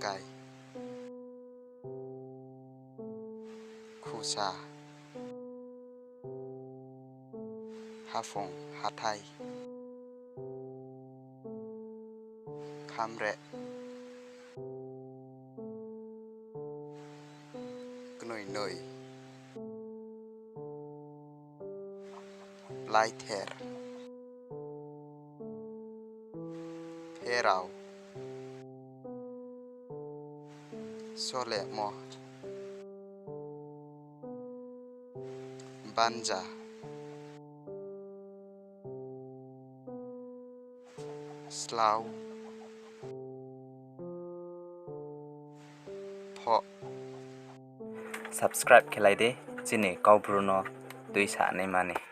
Anggai Khusa Hafung Hathai Khamre Gnoi Noi Blaither Pherau Sole Mo Banja Slau Pho Subscribe kelai deh, sini kau Bruno, tuh isa nih mana.